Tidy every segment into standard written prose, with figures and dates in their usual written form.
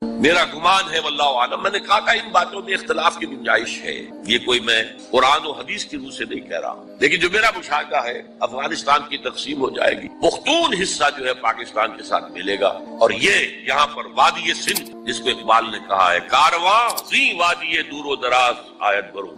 میرا گمان ہے واللہ عالم، میں نے کہا تھا ان باتوں میں اختلاف کی گنجائش ہے، یہ کوئی میں قرآن و حدیث کی روح سے نہیں کہہ رہا، لیکن جو میرا مشاہدہ ہے افغانستان کی تقسیم ہو جائے گی، پختون حصہ جو ہے پاکستان کے ساتھ ملے گا، اور یہ یہاں پر وادی سندھ جس کو اقبال نے کہا ہے کارواں زی وادی دور و دراز آیت برو،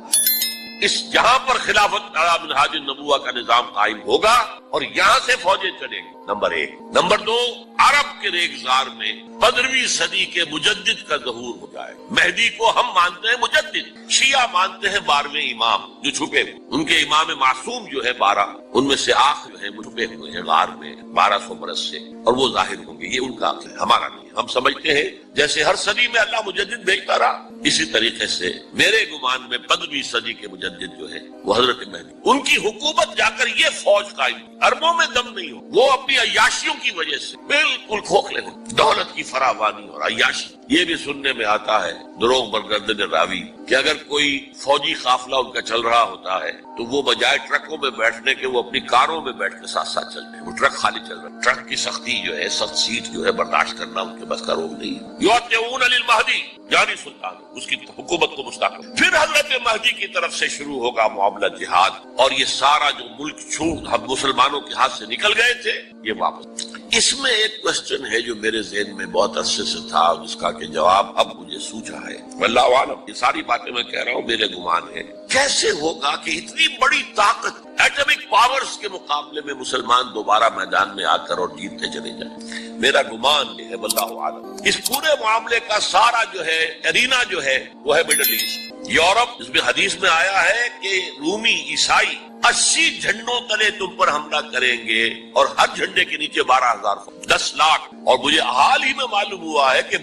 اس جہاں پر خلافت علی منہاج النبوہ کا نظام قائم ہوگا اور یہاں سے فوجیں چلیں گی، نمبر ایک۔ نمبر دو، عرب کے ریگزار میں 15ویں صدی کے مجدد کا ظہور ہو جائے۔ مہدی کو ہم مانتے ہیں مجدد، شیعہ مانتے ہیں 12ویں امام جو چھپے ہوئے، ان کے امام معصوم جو ہے 12، ان میں سے آخر جو ہے چھپے ہوئے ہیں غار میں 1200 برس سے، اور وہ ظاہر ہوں گے، یہ ان کا عقل ہے، ہمارا نہیں ہے۔ ہم سمجھتے ہیں جیسے ہر صدی میں اللہ مجدد بھیجتا رہا، اسی طریقے سے میرے گمان میں 15ویں صدی کے مجدد جو ہے وہ حضرت مہدی، ان کی حکومت جا کر یہ فوج قائم، عربوں میں دم نہیں ہو، وہ اپنی عیاشیوں کی وجہ سے بالکل کھوکھلے ہو، دولت کی فراوانی اور عیاشی۔ یہ بھی سننے میں آتا ہے دروغ برگردن راوی کہ اگر کوئی فوجی قافلہ ان کا چل رہا ہوتا ہے تو وہ بجائے ٹرکوں میں بیٹھنے کے وہ اپنی کاروں میں بیٹھ کے ساتھ ساتھ چلتے ہیں، وہ ٹرک خالی چل رہا ہے، ٹرک کی سختی جو ہے، سخت سیٹ جو ہے برداشت کرنا ان کے بس کا روگ نہیں ہے۔ یعطون للمہدی، جانی سلطان اس کی حکومت کو مستقل، پھر حضرت مہدی کی طرف سے شروع ہوگا معاملہ جہاد، اور یہ سارا جو ملک چھوٹ ہم مسلمانوں کے ہاتھ سے نکل گئے تھے یہ واپس۔ اس میں ایک کوسچن ہے جو میرے ذہن میں بہت عرصے سے تھا، جس کا کہ جواب اب مجھے سوچا ہے، واللہ عالم، یہ ساری باتیں میں کہہ رہا ہوں میرے گمان ہے، کیسے ہوگا کہ اتنی بڑی طاقت ایٹمک پاورز کے مقابلے میں مسلمان دوبارہ میدان میں آ کر اور جیتتے چلے جائیں؟ میرا گمان یہ ہے واللہ عالم، اس پورے معاملے کا سارا جو ہے ارینا جو ہے وہ ہے مڈل ایسٹ، یورپ، جس میں حدیث میں آیا ہے کہ رومی عیسائی 80 جھنڈوں تلے تم پر حملہ کریں گے، اور ہر جھنڈے کے نیچے 12,000 10 لاکھ، اور مجھے حال ہی میں معلوم ہوا ہے کہ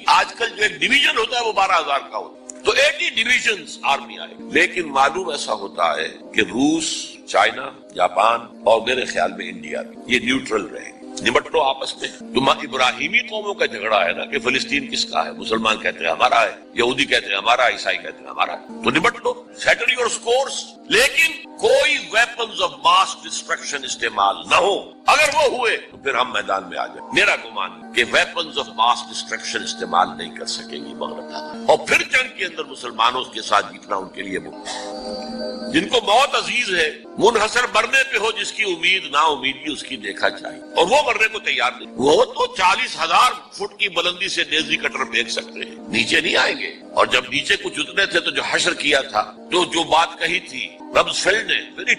آج کل جو ایک ڈویژن ہوتا ہے وہ 12,000 کا ہوتا ہے، تو 80 ڈویژنز آرمی آئے، لیکن معلوم ایسا ہوتا ہے کہ روس، چائنا، جاپان اور میرے خیال میں انڈیا بھی یہ نیوٹرل رہے گی، نمٹ لو آپس میں۔ تم ابراہیمی قوموں کا جھگڑا ہے نا کہ فلسطین کس کا ہے، مسلمان کہتے ہیں ہمارا ہے، یہودی کہتے ہیں ہمارا، عیسائی کہتے ہیں ہمارا، تو نمٹ لو، سیٹل یور سکورز، لیکن کوئی ویپنز آف ماس ڈسٹرکشن استعمال نہ ہو، اگر وہ ہوئے تو پھر ہم میدان میں آ جائیں۔ میرا گمان ہے کہ ویپنز آف ماس ڈسٹرکشن استعمال نہیں کر سکیں گی مغرب، اور پھر جنگ کے اندر مسلمانوں کے ساتھ جیتنا ان کے لیے جن کو موت عزیز ہے، منحصر مرنے پہ ہو جس کی امید نا امیدی اس کی دیکھا چاہیے، اور وہ مرنے کو تیار نہیں، وہ تو 40,000 فٹ کی بلندی سے نیزی کٹر پھینک سکتے ہیں، نیچے نہیں آئیں گے، اور جب نیچے کچھ اتنے تھے تو جو حشر کیا تھا، تو جو بات کہی تھی رمزفیلڈ نے، ویری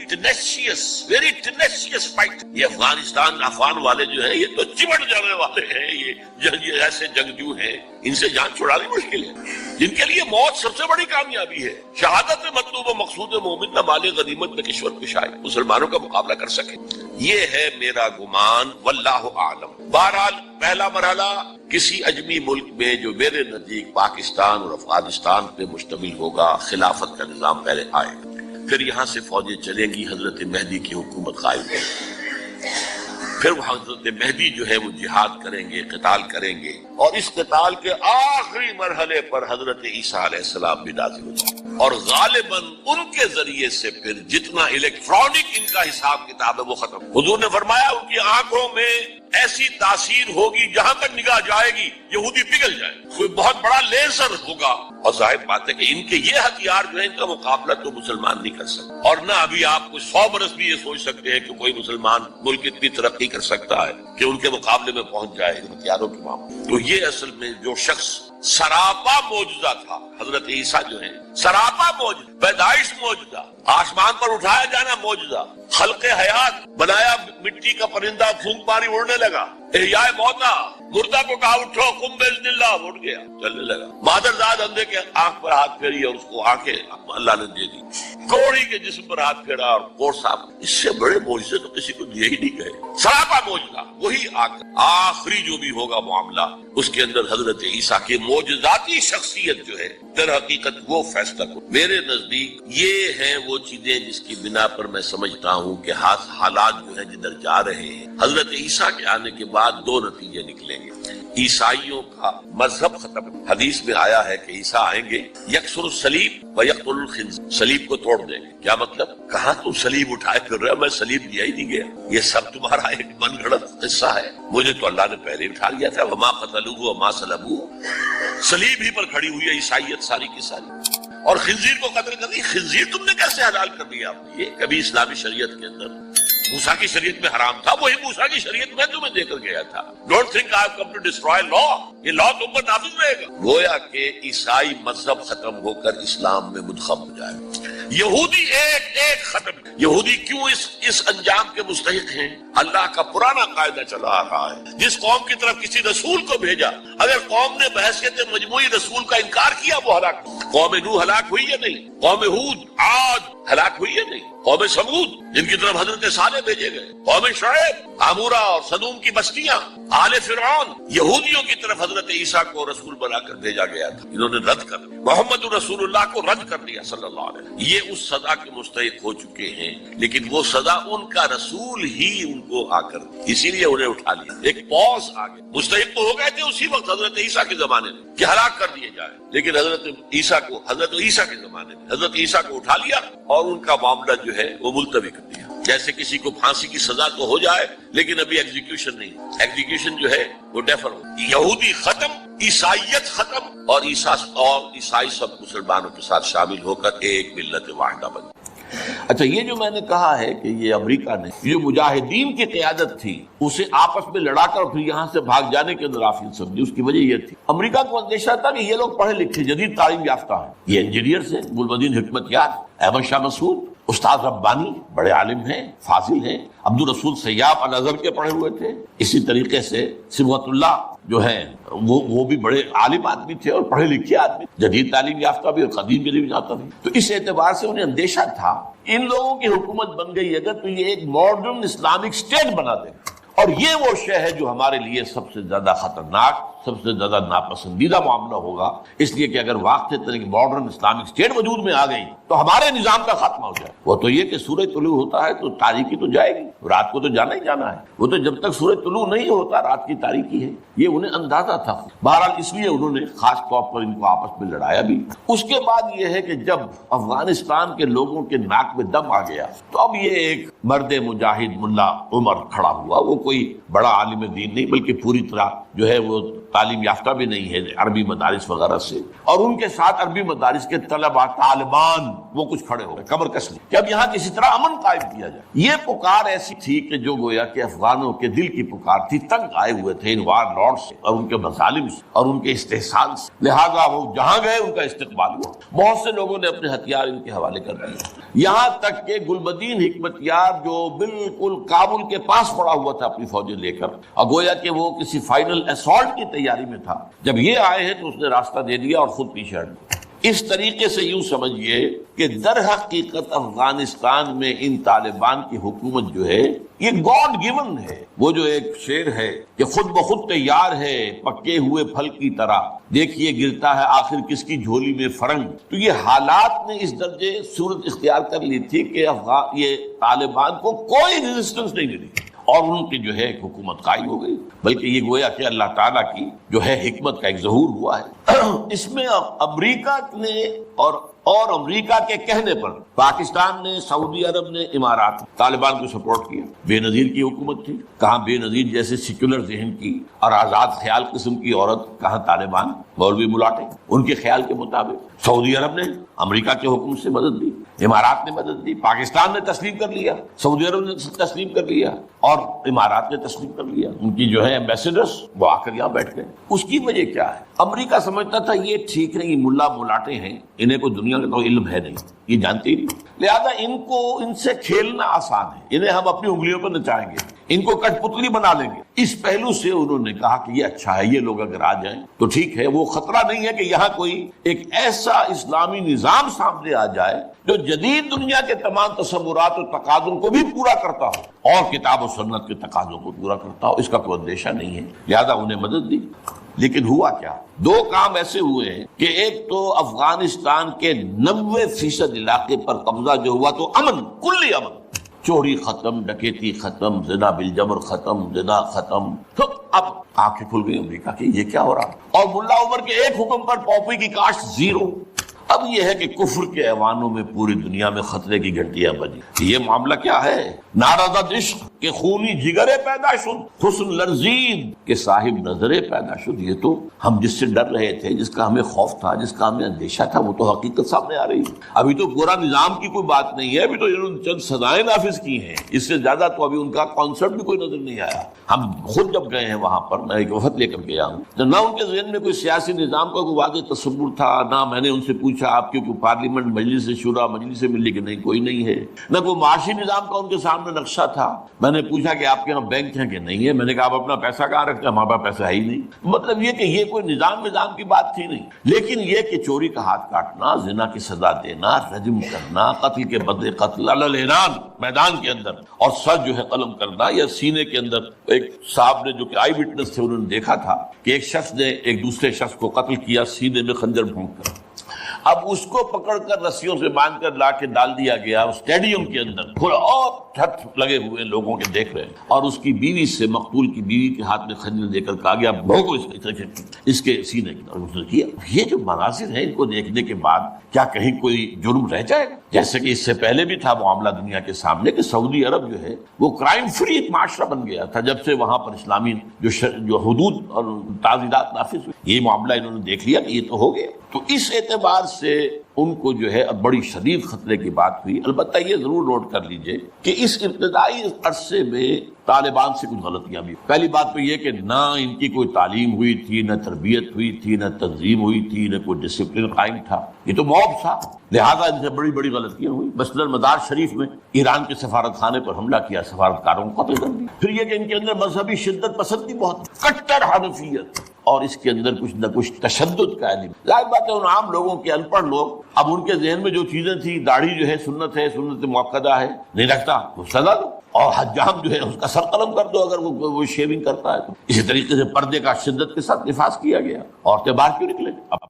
ٹینیشیس فائٹ، یہ افغانستان افغان والے جو ہیں یہ تو چمٹ جانے والے ہیں، یہ ایسے جنگجو ہیں، ان سے جان چھڑانی مشکل ہے، جن کے لیے موت سب سے بڑی کامیابی ہے، شہادت مطلوب و مقصود مومن نہ مال غنیمت نہ کشور کشائی، مسلمانوں کا مقابلہ کر سکے، یہ ہے میرا گمان، واللہ اعلم۔ بہرحال پہلا مرحلہ کسی اجمی ملک میں جو میرے نزدیک پاکستان اور افغانستان پہ مشتمل ہوگا، خلافت کا نظام پہلے آئے گا، پھر یہاں سے فوجیں چلیں گی، حضرت مہدی کی حکومت قائم ہوگی، پھر وہ حضرت مہدی جو ہے وہ جہاد کریں گے، قتال کریں گے، اور اس قتال کے آخری مرحلے پر حضرت عیسیٰ علیہ السلام بھی نازل ہو جائیں گے، اور غالباً ان کے ذریعے سے پھر جتنا الیکٹرانک ان کا حساب کتاب ہے وہ ختم۔ حضور نے فرمایا ان کی آنکھوں میں ایسی تاثیر ہوگی جہاں تک نگاہ جائے گی یہودی پگھل جائے، کوئی بہت بڑا لیزر ہوگا، اور ظاہر بات ہے کہ ان کے یہ ہتھیار جو ہے ان کا مقابلہ تو مسلمان نہیں کر سکتے، اور نہ ابھی آپ کو 100 برس بھی یہ سوچ سکتے ہیں کہ کوئی مسلمان ملک اتنی ترقی کر سکتا ہے کہ ان کے مقابلے میں پہنچ جائے ان ہتھیاروں کے معاملے۔ تو یہ اصل میں جو شخص سراپا معجزہ تھا، حضرت عیسیٰ جو ہے سراپا معجزہ، پیدائش معجزہ، آسمان پر اٹھایا جانا معجزہ، خلق حیات، بنایا مٹی کا پرندہ، پھونک ماری اڑنے لگا، احیاء موتا، مردہ کو کہا اٹھو قم باذن اللہ، اٹھ گیا چلنے لگا، مادرزاد اندھے کے آنکھ پر ہاتھ پھیری اور اس کو آنکھیں اللہ نے دے دی، کوڑی کے جسم پر ہاتھ پھیرا اور کوڑ صاف، اس سے بڑے معجزے تو کسی کو دیے ہی نہیں گئے، سراپا معجزہ، وہی آخری جو بھی ہوگا معاملہ اس کے اندر حضرت عیسیٰ کی معجزاتی شخصیت جو ہے در حقیقت وہ فیصلہ کو، میرے نزدیک یہ ہیں وہ چیزیں جس کی بنا پر میں سمجھتا ہوں کہ حالات جو ہے جدھر جا رہے ہیں، حضرت عیسیٰ کے آنے کے بعد 2 نتیجے نکلیں گے۔ عیسائیوں کا مذہب ختم. حدیث میں آیا ہے کہ عیسیٰ آئیں گے یکسر الصلیب و یقتل الخنزیر، صلیب کو توڑ دیں گے. کیا مطلب؟ کہاں تم صلیب اٹھائے پھر رہے ہو؟ میں صلیب دیا ہی نہیں گیا، یہ سب تمہارا ایک من گھڑت قصہ ہے. مجھے تو اللہ نے پہلے اٹھا لیا تھا. وما قتلوہ وما صلبوہ، صلیب ہی پر کھڑی ہوئی ہے عیسائیت ساری کی ساری. اور خنزیر کو قتل کر دی. خنزیر تم نے کیسے حلال کر دیا آپ نے؟ یہ کبھی اسلامی شریعت کے اندر، موسیٰ کی شریعت میں حرام تھا، وہی موسیٰ کی شریعت میں تمہیں دے کر گیا تھا. Don't think I have come to destroy law, یہ لا تم پر نافذ رہے گا. گویا کہ عیسائی مذہب ختم ہو کر اسلام میں منتخب ہو جائے. یہودی ایک ایک ختم. یہودی کیوں اس انجام کے مستحق ہیں؟ اللہ کا پرانا قاعدہ چلا آ رہا ہے، جس قوم کی طرف کسی رسول کو بھیجا، اگر قوم نے بحیثیت مجموعی رسول کا انکار کیا وہ ہلاک. قوم نوح ہلاک ہوئی یا نہیں؟ قوم ہود، عاد ہلاک ہوئی یا نہیں؟ قوم سمود جن کی طرف حضرت صالح بھیجے گئے، قوم شعیب، عامورہ اور صدوم کی بستیاں، آل فرعون. یہودیوں کی طرف حضرت عیسیٰ کو رسول بنا کر بھیجا گیا تھا، انہوں نے رد کر دیا. محمد رسول اللہ کو رد کر دیا صلی اللہ علیہ وسلم. یہ اس سزا کے مستحق ہو چکے ہیں، لیکن وہ سزا ان کا رسول ہی ان کو آ کر دی، اسی لیے انہیں اٹھا لیا. ایک پوز آ گیا. مستحق تو ہو گئے تھے اسی وقت حضرت عیسیٰ کے زمانے میں کہ ہلاک کر دیے جائے، لیکن حضرت عیسیٰ کے زمانے میں حضرت عیسیٰ کو اٹھا لیا اور ان کا معاملہ جو ہے وہ ملتوی کر دیا. جیسے کسی کو پھانسی کی سزا تو ہو جائے لیکن ابھی ایگزیکیوشن نہیں. ایگزیکیوشن جو ہے وہ ڈیفر ہو. یہودی ختم، عیسائیت ختم، اور عیسائی سب مسلمانوں کے ساتھ شامل ہو کر ایک ملت واحدہ بن. اچھا، یہ جو میں نے کہا ہے کہ یہ امریکہ نے جو مجاہدین کی قیادت تھی اسے آپس میں لڑا کر پھر یہاں سے بھاگ جانے کے اندر آفین سمجھی، اس کی وجہ یہ تھی امریکہ کو اندیشہ تھا کہ یہ لوگ پڑھے لکھے جدید تعلیم یافتہ ہیں. یہ انجینئرز ہیں، گلبدین حکمت یار، احمد شاہ مسعود، استاد ربانی، بڑے عالم ہیں، فاضل ہیں. عبد الرسول سیاف الازہر کے پڑھے ہوئے تھے. اسی طریقے سے صبغت اللہ جو ہے وہ بھی بڑے عالم آدمی تھے اور پڑھے لکھے آدمی، جدید تعلیم یافتہ بھی اور قدیم تعلیم یافتہ بھی. تو اس اعتبار سے انہیں اندیشہ تھا ان لوگوں کی حکومت بن گئی اگر تو یہ ایک ماڈرن اسلامک اسٹیٹ بنا دے. اور یہ وہ شے ہے جو ہمارے لیے سب سے زیادہ خطرناک، سب سے زیادہ ناپسندیدہ معاملہ ہوگا، اس لیے کہ اگر واقعی طرح ماڈرن اسلامک اسٹیٹ وجود میں آ گئی تو ہمارے نظام کا خاتمہ ہو جائے. وہ تو یہ کہ سورج طلوع ہوتا ہے تو تاریکی تو جائے گی، رات کو تو جانا ہی جانا ہے. وہ تو جب تک سورج طلوع نہیں ہوتا رات کی تاریکی ہے، یہ انہیں اندازہ تھا. بہرحال اس لیے انہوں نے خاص طور پر ان کو آپس میں لڑایا بھی. اس کے بعد یہ ہے کہ جب افغانستان کے لوگوں کے ناک میں دم آ گیا تو اب یہ ایک مرد مجاہد ملا عمر کھڑا ہوا. وہ کوئی بڑا عالم دین نہیں بلکہ پوری طرح جو ہے وہ تعلیم یافتہ بھی نہیں ہے عربی مدارس وغیرہ سے، اور ان کے ساتھ عربی مدارس کے طلباء طالبان وہ کچھ کھڑے ہو گئے کمر کس لیے کہ اب یہاں کسی طرح امن قائم کیا جائے. یہ پکار ایسی تھی کہ جو گویا کہ افغانوں کے دل کی پکار تھی. تنگ آئے ہوئے تھے ان وار لارڈ سے اور ان کے مظالم سے اور ان کے استحصال سے، لہذا وہ جہاں گئے ان کا استقبال ہوا. بہت سے لوگوں نے اپنے ہتھیار ان کے حوالے کر دیے، یہاں تک کہ گلبدین حکمت یار جو بالکل کابل کے پاس پڑا ہوا تھا اپنی فوجیں لے کر، اور گویا کہ وہ کسی فائنل اسالٹ کی تیاری میں تھا، جب یہ آئے ہیں تو اس نے راستہ دے دیا اور خود پیچھے ہٹ گیا. اس طریقے سے یوں سمجھیے کہ در حقیقت افغانستان میں ان طالبان کی حکومت جو ہے یہ گاڈ گیون ہے. وہ جو ایک شعر ہے کہ خود بخود تیار ہے پکے ہوئے پھل کی طرح، دیکھیے گرتا ہے آخر کس کی جھولی میں فرنگ. تو یہ حالات نے اس درجے صورت اختیار کر لی تھی کہ یہ طالبان کو کوئی ریزسٹنس نہیں ملی اور ان کی جو ہے ایک حکومت قائم ہو گئی. بلکہ یہ گویا کہ اللہ تعالیٰ کی جو ہے حکمت کا ایک ظہور ہوا ہے. اس میں امریکہ نے اور امریکہ کے کہنے پر پاکستان نے، سعودی عرب نے، امارات نے طالبان کو سپورٹ کیا. بے نظیر کی حکومت تھی، کہاں بے نظیر جیسے سیکولر ذہن کی اور آزاد خیال قسم کی عورت، کہاں طالبان مولوی ملاٹے ان کے خیال کے مطابق. سعودی عرب نے امریکہ کے حکم سے مدد دی، امارات نے مدد دی، پاکستان نے تسلیم کر لیا، سعودی عرب نے تسلیم کر لیا اور امارات نے تسلیم کر لیا. ان کی جو ہے ایمبیسڈرز وہ آ کر یہاں بیٹھ گئے. اس کی وجہ کیا ہے؟ امریکہ سمجھتا تھا یہ ٹھیک ہے، یہ ملا ملاٹے ہیں، انہیں کوئی دنیا کا تو علم ہے نہیں، یہ جانتے ہی نہیں، لہذا ان سے کھیلنا آسان ہے، انہیں ہم اپنی انگلیوں پر نچائیں گے، ان کو کٹ پتلی بنا لیں گے. اس پہلو سے انہوں نے کہا کہ یہ اچھا ہے، یہ لوگ اگر آ جائیں تو ٹھیک ہے. وہ خطرہ نہیں ہے کہ یہاں کوئی ایک ایسا اسلامی نظام سامنے آ جائے جو جدید دنیا کے تمام تصورات اور تقاضوں کو بھی پورا کرتا ہو اور کتاب و سنت کے تقاضوں کو پورا کرتا ہو. اس کا کوئی اندیشہ نہیں ہے، لہذا انہیں مدد دی. لیکن ہوا کیا؟ دو کام ایسے ہوئے ہیں کہ ایک تو افغانستان کے 90% علاقے پر قبضہ جو ہوا تو امن، کلی امن، چوری ختم، ڈکیتی ختم، زنا بالجبر ختم، زنا ختم. تو اب آنکھیں کھل گئی امریکہ کی یہ کیا ہو رہا. اور ملا عمر کے ایک حکم پر پاپی کی کاشت زیرو. اب یہ ہے کہ کفر کے ایوانوں میں پوری دنیا میں خطرے کی گھنٹیاں بجی. یہ معاملہ کیا ہے؟ نارضت عشق کے خونی جگرے پیدا شد، حسن لرزید کے صاحب نظرے پیدا شد. یہ تو ہم جس سے ڈر رہے تھے، جس کا ہمیں خوف تھا، جس کا ہمیں اندیشہ تھا، وہ تو حقیقت سامنے آ رہی ہے. ابھی تو پورا نظام کی کوئی بات نہیں ہے، ابھی تو انہوں نے چند سزائیں نافذ کی ہیں. اس سے زیادہ تو ابھی ان کا کانسیپٹ بھی کوئی نظر نہیں آیا. ہم خود جب گئے ہیں وہاں پر، میں ایک وفد لے کر گیا ہوں، تو نہ ان کے ذہن میں کوئی سیاسی نظام کا کوئی واضح تصور تھا، نہ میں نے ان سے پوچھا آپ کی کوئی پارلیمنٹ، مجلس شورا، مجلس ملی کہ نہیں کوئی نہیں ہے، نہ کوئی معاشی نظام کا ان کے سامنے نقشہ تھا. میں نے پوچھا کہ آپ کے یہاں بینک ہیں کہ نہیں ہے، میں نے کہا آپ اپنا پیسہ کہاں رکھتے ہیں، ہمارے پاس پیسہ ہے ہی نہیں. مطلب یہ کہ یہ کوئی نظام کی بات تھی نہیں. لیکن یہ کہ چوری کا ہاتھ کاٹنا، زنا کی سزا دینا، رجم کرنا، قتل کے بدلے قتل علی اعلان میدان کے اندر، اور سر جو ہے قلم کرنا یا سینے کے اندر. ایک صاحب نے جو کہ آئی وٹنس تھے، انہوں نے دیکھا تھا کہ ایک شخص نے ایک دوسرے شخص کو قتل کیا سینے میں خنجر بھونک کر. اب اس کو پکڑ کر رسیوں سے باندھ کر لا کے ڈال دیا گیا اسٹیڈیم کے اندر، اور چھت لگے ہوئے لوگوں کے دیکھ رہے ہیں. اور اس کی بیوی سے، مقتول کی بیوی کے ہاتھ میں خنجر دے کر کہا گیا بھونکو اس کے سینے کی طرف. اس نے کیا. یہ جو مناظر ہیں، ان کو دیکھنے کے بعد کیا کہیں کوئی جرم رہ جائے گا؟ جیسے کہ اس سے پہلے بھی تھا معاملہ دنیا کے سامنے کہ سعودی عرب جو ہے وہ کرائم فری ایک معاشرہ بن گیا تھا جب سے وہاں پر اسلامی جو حدود اور تعزیرات نافذ ہوئی. یہ معاملہ انہوں نے دیکھ لیا کہ یہ تو ہو گیا. تو اس اعتبار سے ان کو جو ہے اب بڑی شدید خطرے کی بات ہوئی. البتہ یہ ضرور نوٹ کر لیجئے کہ اس ابتدائی عرصے میں طالبان سے کچھ غلطیاں بھی. پہلی بات تو یہ کہ نہ ان کی کوئی تعلیم ہوئی تھی، نہ تربیت ہوئی تھی، نہ تنظیم ہوئی تھی، نہ کوئی ڈسپلن قائم تھا. یہ تو موب تھا، لہذا ان سے بڑی بڑی غلطیاں ہوئی. مثلاً مدار شریف میں ایران کے سفارت خانے پر حملہ کیا، سفارتکاروں کو قتل کر دیا. پھر یہ کہ ان کے اندر مذہبی شدت پسندی بہت، کٹر حنفیت، اور اس کے اندر کچھ نہ کچھ تشدد کا علم. ظاہر بات ہے ان عام لوگوں کے ان پڑھ لوگ، اب ان کے ذہن میں جو چیزیں تھیں، داڑھی جو ہے سنت ہے، سنت موقدہ ہے، نہیں رکھتا وہ سزا دو، اور حجام جو ہے اس کا سر قلم کر دو اگر وہ شیونگ کرتا ہے. تو اسی طریقے سے پردے کا شدت کے ساتھ نفاذ کیا گیا. عورتیں باہر کیوں نکلے؟ اب